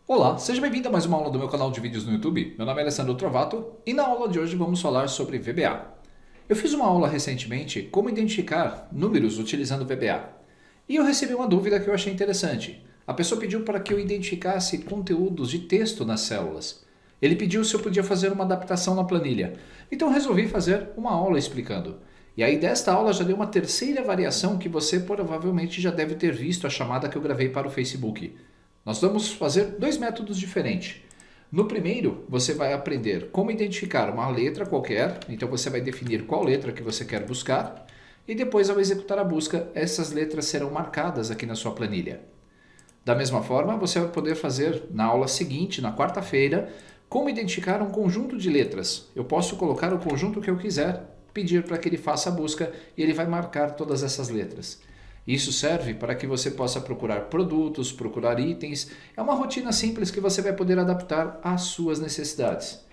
Olá, seja bem-vindo a mais uma aula do meu canal de vídeos no YouTube. Meu nome é Alessandro Trovato e na aula de hoje vamos falar sobre VBA. Eu fiz uma aula recentemente como identificar números utilizando VBA. E eu recebi uma dúvida que eu achei interessante. A pessoa pediu para que eu identificasse conteúdos de texto nas células. Ele pediu se eu podia fazer uma adaptação na planilha. Então eu resolvi fazer uma aula explicando. E aí desta aula já deu uma terceira variação que você provavelmente já deve ter visto a chamada que eu gravei para o Facebook. Nós vamos fazer dois métodos diferentes. No primeiro, você vai aprender como identificar uma letra qualquer, então você vai definir qual letra que você quer buscar, e depois ao executar a busca, essas letras serão marcadas aqui na sua planilha. Da mesma forma, você vai poder fazer na aula seguinte, na quarta-feira, como identificar um conjunto de letras. Eu posso colocar o conjunto que eu quiser, pedir para que ele faça a busca e ele vai marcar todas essas letras. Isso serve para que você possa procurar produtos, procurar itens. É uma rotina simples que você vai poder adaptar às suas necessidades.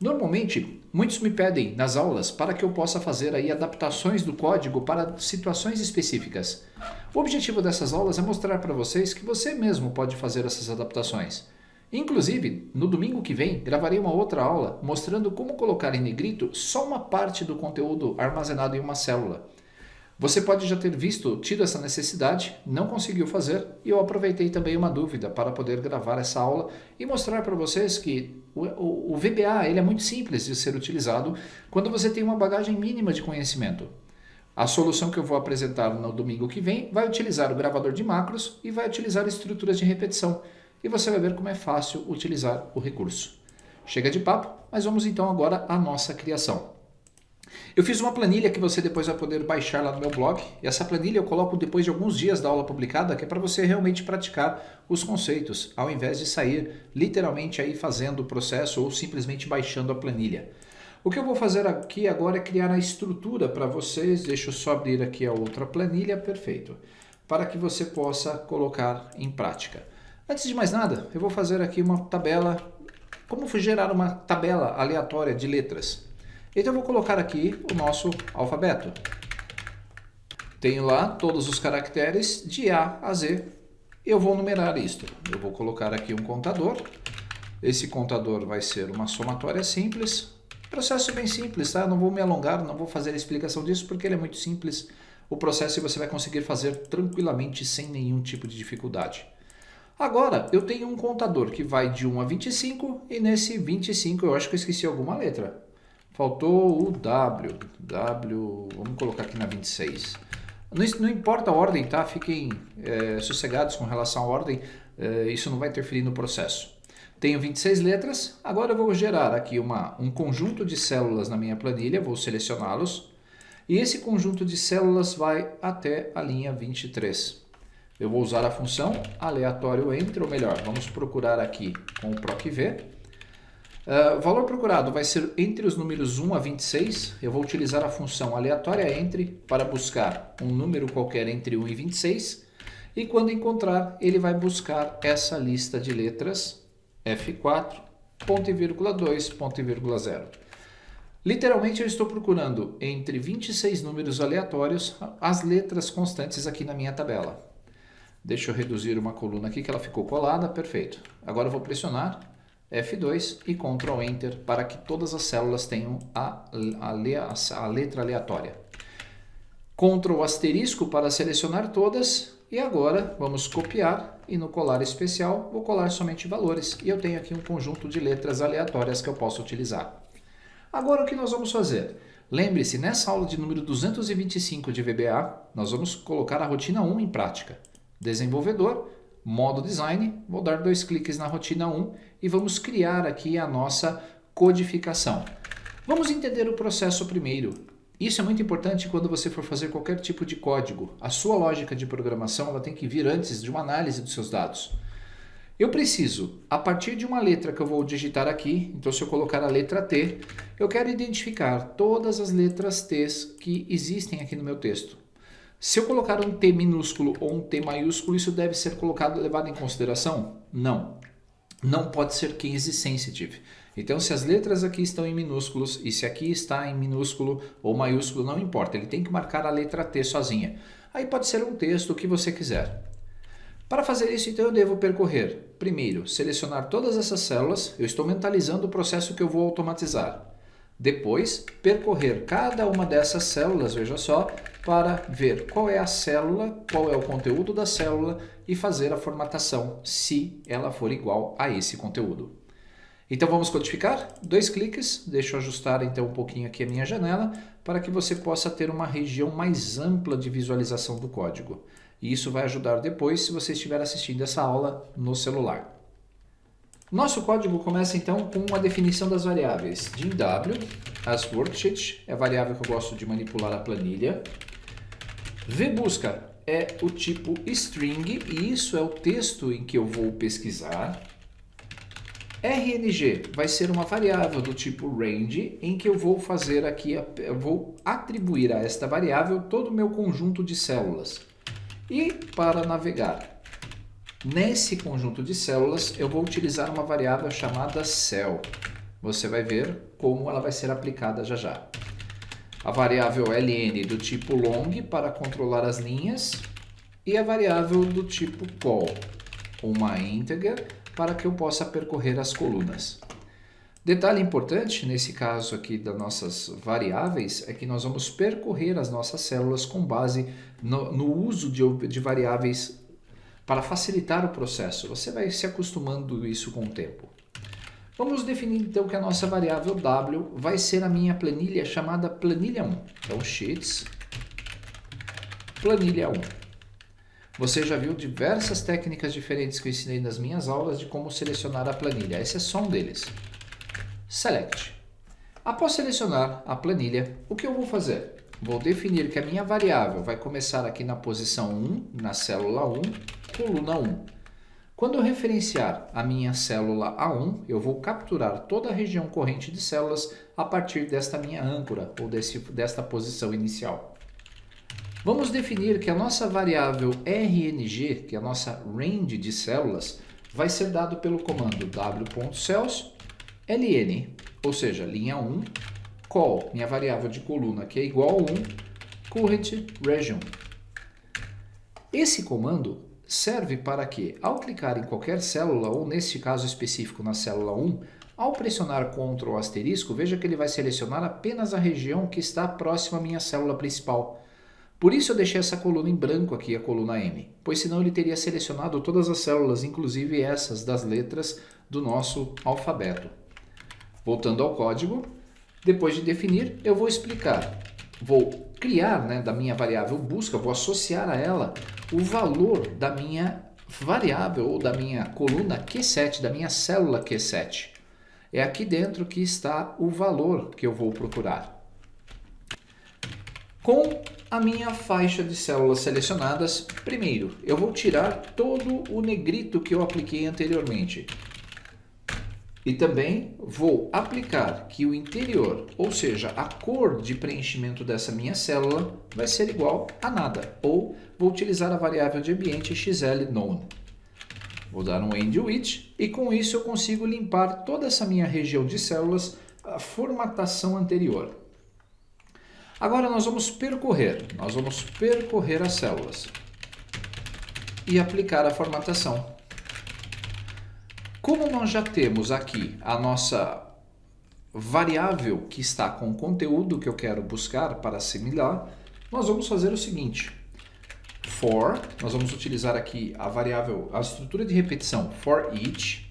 Normalmente, muitos me pedem nas aulas para que eu possa fazer aí adaptações do código para situações específicas. O objetivo dessas aulas é mostrar para vocês que você mesmo pode fazer essas adaptações. Inclusive, no domingo que vem, gravarei uma outra aula mostrando como colocar em negrito só uma parte do conteúdo armazenado em uma célula. Você pode já ter tido essa necessidade, não conseguiu fazer, e eu aproveitei também uma dúvida para poder gravar essa aula e mostrar para vocês que o VBA ele é muito simples de ser utilizado quando você tem uma bagagem mínima de conhecimento. A solução que eu vou apresentar no domingo que vem vai utilizar o gravador de macros e vai utilizar estruturas de repetição, e você vai ver como é fácil utilizar o recurso. Chega de papo, mas vamos então agora à nossa criação. Eu fiz uma planilha que você depois vai poder baixar lá no meu blog. E essa planilha eu coloco depois de alguns dias da aula publicada, que é para você realmente praticar os conceitos, ao invés de sair literalmente aí fazendo o processo ou simplesmente baixando a planilha. O que eu vou fazer aqui agora é criar a estrutura para vocês. Deixa eu só abrir aqui a outra planilha, perfeito, para que você possa colocar em prática. Antes de mais nada, eu vou fazer aqui uma tabela, como gerar uma tabela aleatória de letras. Então eu vou colocar aqui o nosso alfabeto. Tenho lá todos os caracteres de A a Z. Eu vou numerar isto. Eu vou colocar aqui um contador. Esse contador vai ser uma somatória simples. Processo bem simples, tá? Não vou me alongar, não vou fazer a explicação disso porque ele é muito simples. O processo você vai conseguir fazer tranquilamente sem nenhum tipo de dificuldade. Agora eu tenho um contador que vai de 1 a 25 e nesse 25 eu acho que eu esqueci alguma letra. Faltou o W, vamos colocar aqui na 26. Não importa a ordem, tá? Fiquem sossegados com relação à ordem, isso não vai interferir no processo. Tenho 26 letras, agora eu vou gerar aqui um conjunto de células na minha planilha, vou selecioná-los. E esse conjunto de células vai até a linha 23. Eu vou usar a função aleatório entre, ou melhor, vamos procurar aqui com o PROC-V. O valor procurado vai ser entre os números 1 a 26. Eu vou utilizar a função aleatória entre para buscar um número qualquer entre 1 e 26. E quando encontrar, ele vai buscar essa lista de letras F4, ponto e vírgula 2, ponto e vírgula 0. Literalmente eu estou procurando entre 26 números aleatórios as letras constantes aqui na minha tabela. Deixa eu reduzir uma coluna aqui que ela ficou colada, perfeito. Agora eu vou pressionar F2 e Ctrl Enter para que todas as células tenham a letra aleatória. Ctrl asterisco para selecionar todas e agora vamos copiar e no colar especial vou colar somente valores e eu tenho aqui um conjunto de letras aleatórias que eu posso utilizar. Agora o que nós vamos fazer? Lembre-se, nessa aula de número 225 de VBA, nós vamos colocar a rotina 1 em prática. Desenvolvedor, modo design, vou dar 2 cliques na rotina 1 e vamos criar aqui a nossa codificação. Vamos entender o processo primeiro. Isso é muito importante quando você for fazer qualquer tipo de código. A sua lógica de programação ela tem que vir antes de uma análise dos seus dados. Eu preciso, a partir de uma letra que eu vou digitar aqui, então se eu colocar a letra T, eu quero identificar todas as letras T's que existem aqui no meu texto. Se eu colocar um T minúsculo ou um T maiúsculo, isso deve ser levado em consideração? Não. Não pode ser case sensitive. Então, se as letras aqui estão em minúsculos e se aqui está em minúsculo ou maiúsculo, não importa. Ele tem que marcar a letra T sozinha. Aí pode ser um texto, o que você quiser. Para fazer isso, então, eu devo percorrer, primeiro, selecionar todas essas células, eu estou mentalizando o processo que eu vou automatizar. Depois, percorrer cada uma dessas células, veja só, para ver qual é a célula, qual é o conteúdo da célula e fazer a formatação, se ela for igual a esse conteúdo. Então vamos codificar? 2 cliques, deixa eu ajustar então um pouquinho aqui a minha janela, para que você possa ter uma região mais ampla de visualização do código. E isso vai ajudar depois se você estiver assistindo essa aula no celular. Nosso código começa então com a definição das variáveis. DIN-W, as worksheet, é a variável que eu gosto de manipular a planilha. VBusca é o tipo string, e isso é o texto em que eu vou pesquisar. RNG vai ser uma variável do tipo range, em que eu vou fazer aqui, eu vou atribuir a esta variável todo o meu conjunto de células. E para navegar nesse conjunto de células, eu vou utilizar uma variável chamada cell. Você vai ver como ela vai ser aplicada já já. A variável ln do tipo long para controlar as linhas e a variável do tipo col, uma integer, para que eu possa percorrer as colunas. Detalhe importante nesse caso aqui das nossas variáveis é que nós vamos percorrer as nossas células com base no uso de variáveis para facilitar o processo. Você vai se acostumando isso com o tempo. Vamos definir então que a nossa variável w vai ser a minha planilha chamada planilha 1. Então, sheets, planilha 1. Você já viu diversas técnicas diferentes que eu ensinei nas minhas aulas de como selecionar a planilha. Esse é só um deles. Select. Após selecionar a planilha, o que eu vou fazer? Vou definir que a minha variável vai começar aqui na posição 1, na célula 1, coluna 1. Quando eu referenciar a minha célula A1, eu vou capturar toda a região corrente de células a partir desta minha âncora, ou desta posição inicial. Vamos definir que a nossa variável RNG, que é a nossa range de células, vai ser dado pelo comando w.cells ln, ou seja, linha 1, col, minha variável de coluna, que é igual a 1, current region. Esse comando serve para que, ao clicar em qualquer célula, ou neste caso específico na célula 1, ao pressionar Ctrl asterisco, veja que ele vai selecionar apenas a região que está próxima à minha célula principal. Por isso eu deixei essa coluna em branco aqui, a coluna M, pois senão ele teria selecionado todas as células, inclusive essas das letras do nosso alfabeto. Voltando ao código, depois de definir, eu vou explicar. Vou criar, da minha variável busca, vou associar a ela o valor da minha variável ou da minha coluna Q7, da minha célula Q7. É aqui dentro que está o valor que eu vou procurar. Com a minha faixa de células selecionadas, primeiro eu vou tirar todo o negrito que eu apliquei anteriormente. E também vou aplicar que o interior, ou seja, a cor de preenchimento dessa minha célula, vai ser igual a nada. Ou vou utilizar a variável de ambiente xlKnown. Vou dar um end with e com isso eu consigo limpar toda essa minha região de células, a formatação anterior. Agora nós vamos percorrer as células e aplicar a formatação. Como nós já temos aqui a nossa variável que está com o conteúdo que eu quero buscar para assimilar, nós vamos fazer o seguinte. For, nós vamos utilizar aqui a variável, a estrutura de repetição for each.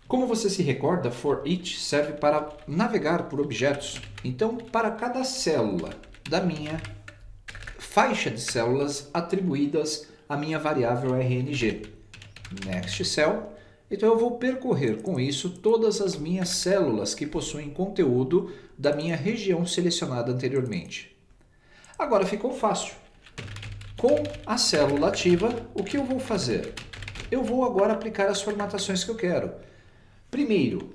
Como você se recorda, for each serve para navegar por objetos. Então, para cada célula da minha faixa de células atribuídas à minha variável RNG. Next cell. Então eu vou percorrer com isso todas as minhas células que possuem conteúdo da minha região selecionada anteriormente. Agora ficou fácil. Com a célula ativa, o que eu vou fazer? Eu vou agora aplicar as formatações que eu quero. Primeiro,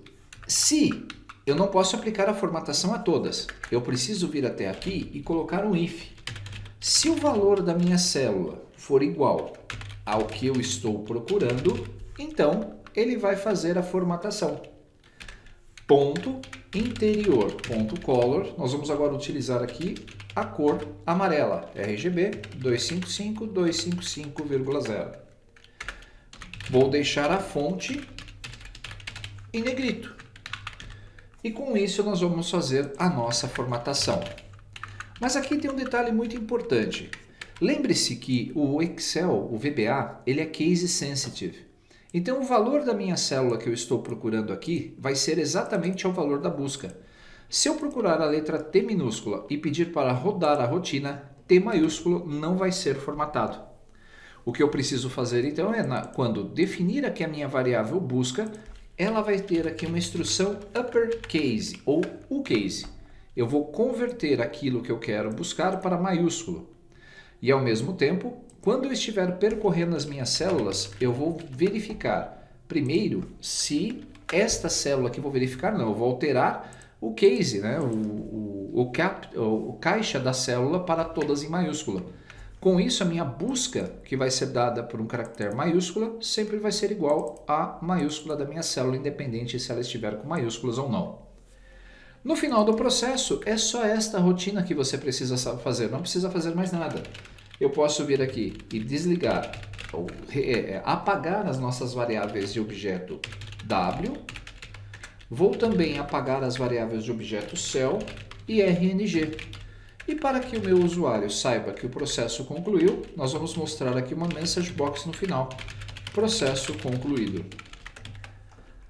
se eu não posso aplicar a formatação a todas, eu preciso vir até aqui e colocar um if. Se o valor da minha célula for igual ao que eu estou procurando, então ele vai fazer a formatação. Ponto interior, ponto color. Nós vamos agora utilizar aqui a cor amarela, RGB 255.255,0. Vou deixar a fonte em negrito. E com isso nós vamos fazer a nossa formatação. Mas aqui tem um detalhe muito importante. Lembre-se que o Excel, o VBA, ele é case sensitive. Então o valor da minha célula que eu estou procurando aqui vai ser exatamente o valor da busca. Se eu procurar a letra T minúscula e pedir para rodar a rotina, T maiúsculo não vai ser formatado. O que eu preciso fazer então é, quando definir aqui a minha variável busca, ela vai ter aqui uma instrução uppercase ou ucase. Eu vou converter aquilo que eu quero buscar para maiúsculo. E ao mesmo tempo, quando eu estiver percorrendo as minhas células, eu vou verificar primeiro se esta célula que eu vou verificar, não, eu vou alterar o case, né? o caixa da célula para todas em maiúscula. Com isso, a minha busca, que vai ser dada por um caractere maiúscula, sempre vai ser igual à maiúscula da minha célula, independente se ela estiver com maiúsculas ou não. No final do processo, é só esta rotina que você precisa fazer, não precisa fazer mais nada. Eu posso vir aqui e desligar, ou apagar as nossas variáveis de objeto W. Vou também apagar as variáveis de objeto cell e RNG. E para que o meu usuário saiba que o processo concluiu, nós vamos mostrar aqui uma message box no final. Processo concluído.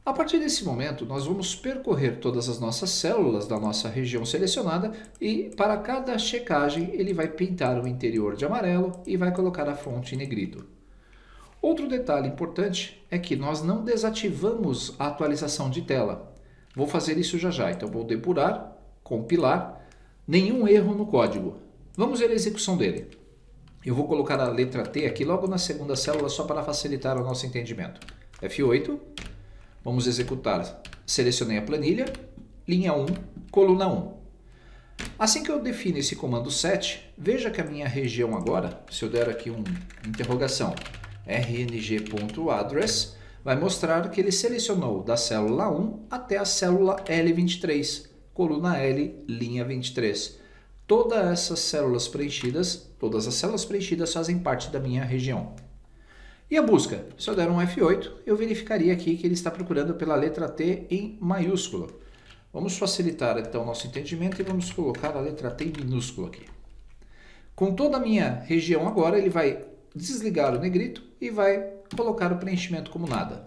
A partir desse momento, nós vamos percorrer todas as nossas células da nossa região selecionada e para cada checagem ele vai pintar o interior de amarelo e vai colocar a fonte em negrito. Outro detalhe importante é que nós não desativamos a atualização de tela. Vou fazer isso já já, então vou depurar, compilar, nenhum erro no código. Vamos ver a execução dele. Eu vou colocar a letra T aqui logo na segunda célula só para facilitar o nosso entendimento. F8, vamos executar. Selecionei a planilha, linha 1, coluna 1. Assim que eu defino esse comando set, veja que a minha região agora, se eu der aqui uma interrogação, rng.address, vai mostrar que ele selecionou da célula 1 até a célula L23, coluna L, linha 23. Todas as células preenchidas fazem parte da minha região. E a busca? Se eu der um F8, eu verificaria aqui que ele está procurando pela letra T em maiúsculo. Vamos facilitar então o nosso entendimento e vamos colocar a letra T em minúsculo aqui. Com toda a minha região agora, ele vai desligar o negrito e vai colocar o preenchimento como nada.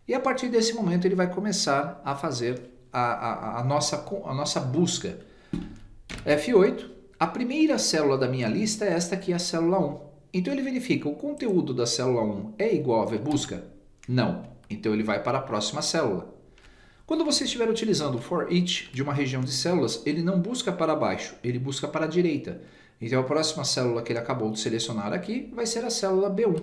E a partir desse momento ele vai começar a fazer a nossa busca. F8, a primeira célula da minha lista é esta aqui, a célula 1. Então ele verifica, o conteúdo da célula 1 é igual a vbusca? Não. Então ele vai para a próxima célula. Quando você estiver utilizando o for each de uma região de células, ele não busca para baixo, ele busca para a direita. Então a próxima célula que ele acabou de selecionar aqui vai ser a célula B1.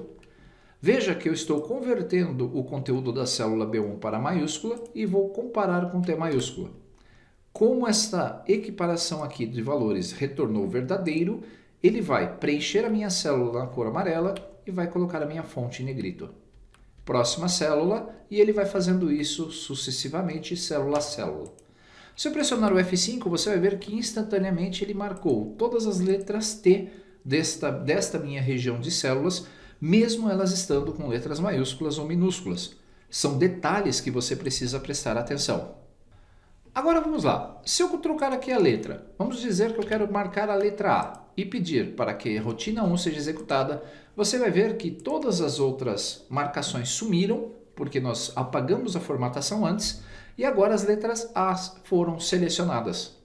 Veja que eu estou convertendo o conteúdo da célula B1 para maiúscula e vou comparar com T maiúscula. Como esta equiparação aqui de valores retornou verdadeiro, ele vai preencher a minha célula na cor amarela e vai colocar a minha fonte em negrito. Próxima célula, e ele vai fazendo isso sucessivamente, célula a célula. Se eu pressionar o F5, você vai ver que instantaneamente ele marcou todas as letras T desta minha região de células, mesmo elas estando com letras maiúsculas ou minúsculas. São detalhes que você precisa prestar atenção. Agora vamos lá. Se eu trocar aqui a letra, vamos dizer que eu quero marcar a letra A e pedir para que a rotina 1 seja executada, você vai ver que todas as outras marcações sumiram, porque nós apagamos a formatação antes, e agora as letras A foram selecionadas.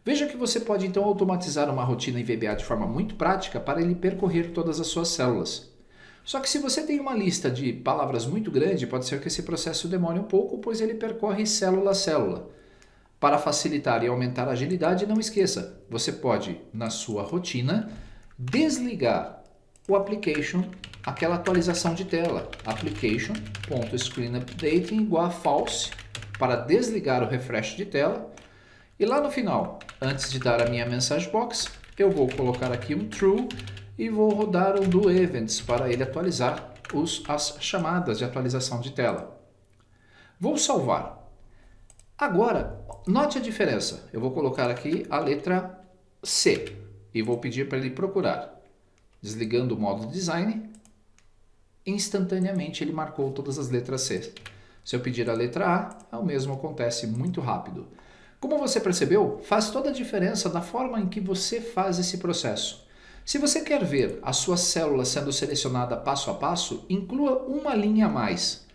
Veja que você pode então automatizar uma rotina em VBA de forma muito prática para ele percorrer todas as suas células. Só que se você tem uma lista de palavras muito grande, pode ser que esse processo demore um pouco, pois ele percorre célula a célula. Para facilitar e aumentar a agilidade, não esqueça, você pode, na sua rotina, desligar o application, aquela atualização de tela, application.screenUpdating igual a false, para desligar o refresh de tela. E lá no final, antes de dar a minha message box, eu vou colocar aqui um true e vou rodar um do events para ele atualizar as chamadas de atualização de tela. Vou salvar. Agora, note a diferença. Eu vou colocar aqui a letra C e vou pedir para ele procurar. Desligando o modo design, instantaneamente ele marcou todas as letras C. Se eu pedir a letra A, o mesmo acontece muito rápido. Como você percebeu, faz toda a diferença da forma em que você faz esse processo. Se você quer ver a sua célula sendo selecionada passo a passo, inclua uma linha a mais.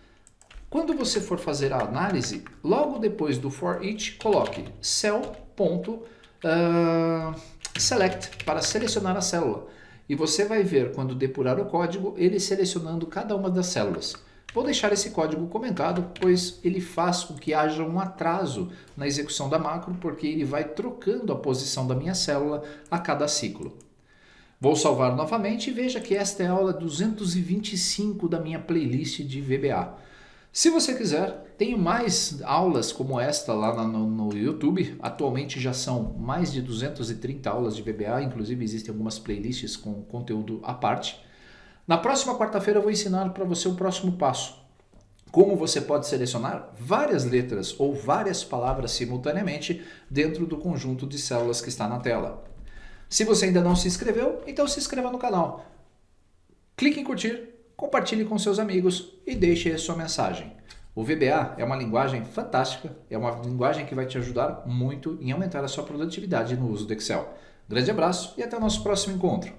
Quando você for fazer a análise, logo depois do for each, coloque cell.select para selecionar a célula. E você vai ver, quando depurar o código, ele selecionando cada uma das células. Vou deixar esse código comentado, pois ele faz com que haja um atraso na execução da macro, porque ele vai trocando a posição da minha célula a cada ciclo. Vou salvar novamente e veja que esta é a aula 225 da minha playlist de VBA. Se você quiser, tenho mais aulas como esta lá no YouTube. Atualmente já são mais de 230 aulas de VBA, inclusive existem algumas playlists com conteúdo à parte. Na próxima quarta-feira eu vou ensinar para você o próximo passo. Como você pode selecionar várias letras ou várias palavras simultaneamente dentro do conjunto de células que está na tela. Se você ainda não se inscreveu, então se inscreva no canal. Clique em curtir, compartilhe com seus amigos e deixe a sua mensagem. O VBA é uma linguagem fantástica, é uma linguagem que vai te ajudar muito em aumentar a sua produtividade no uso do Excel. Grande abraço e até o nosso próximo encontro.